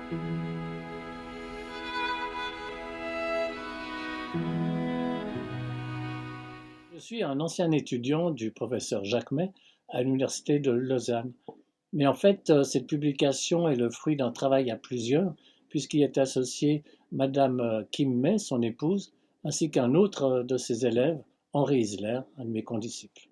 Je suis un ancien étudiant du professeur Jacquemet à l'université de Lausanne. Mais en fait, cette publication est le fruit d'un travail à plusieurs, puisqu'il est associé Madame Kim May, son épouse, ainsi qu'un autre de ses élèves, Henri Isler, un de mes condisciples.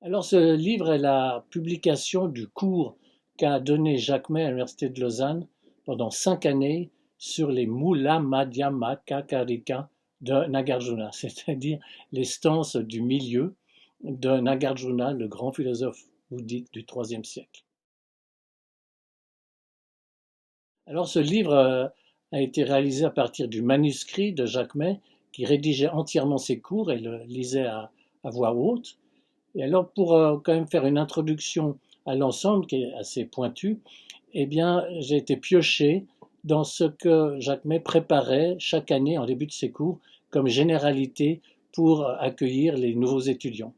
Alors ce livre est la publication du cours qu'a donné Jacquemet à l'université de Lausanne pendant 5 années sur les Mula Madhyamaka Karika de Nagarjuna, c'est-à-dire les stances du milieu de Nagarjuna, le grand philosophe bouddhique du IIIe siècle. Alors ce livre a été réalisé à partir du manuscrit de Jacquemet, qui rédigeait entièrement ses cours et le lisait à voix haute. Et alors pour quand même faire une introduction à l'ensemble qui est assez pointue, eh bien j'ai été pioché dans ce que Jacquemet préparait chaque année en début de ses cours comme généralité pour accueillir les nouveaux étudiants.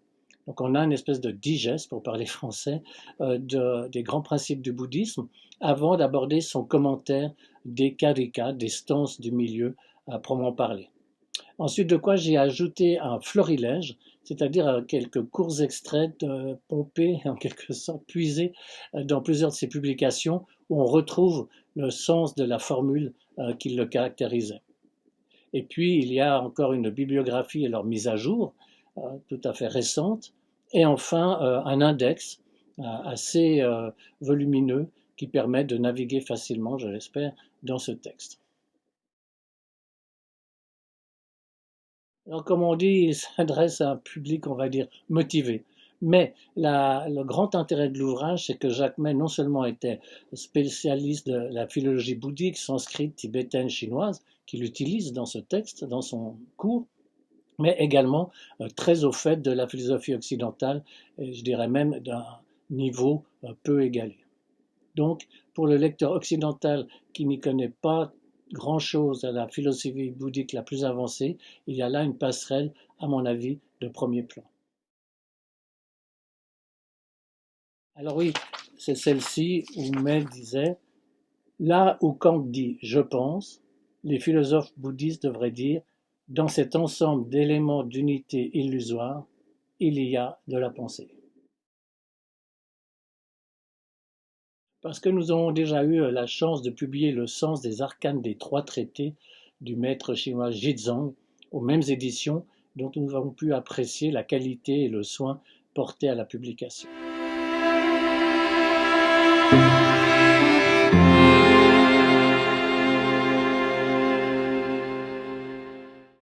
Donc on a une espèce de digeste, pour parler français, des grands principes du bouddhisme, avant d'aborder son commentaire des karikas, des stances du milieu à proprement parler. Ensuite de quoi j'ai ajouté un florilège, c'est-à-dire quelques courts extraits pompés, en quelque sorte puisés dans plusieurs de ses publications, où on retrouve le sens de la formule qui le caractérisait. Et puis il y a encore une bibliographie et leur mise à jour, tout à fait récente, et enfin un index assez volumineux qui permet de naviguer facilement, je l'espère, dans ce texte. Alors, comme on dit, il s'adresse à un public, on va dire, motivé. Mais le grand intérêt de l'ouvrage, c'est que Jacquemet non seulement était spécialiste de la philologie bouddhique, sanskrite, tibétaine, chinoise, qu'il utilise dans ce texte, dans son cours, mais également très au fait de la philosophie occidentale, et je dirais même d'un niveau peu égalé. Donc, pour le lecteur occidental qui n'y connaît pas grand-chose à la philosophie bouddhique la plus avancée, il y a là une passerelle, à mon avis, de premier plan. Alors oui, c'est celle-ci où May disait « Là où Kant dit « je pense », les philosophes bouddhistes devraient dire « dans cet ensemble d'éléments d'unité illusoire, il y a de la pensée ». Parce que nous avons déjà eu la chance de publier le sens des arcanes des 3 traités du maître chinois Zhizong aux mêmes éditions, dont nous avons pu apprécier la qualité et le soin portés à la publication.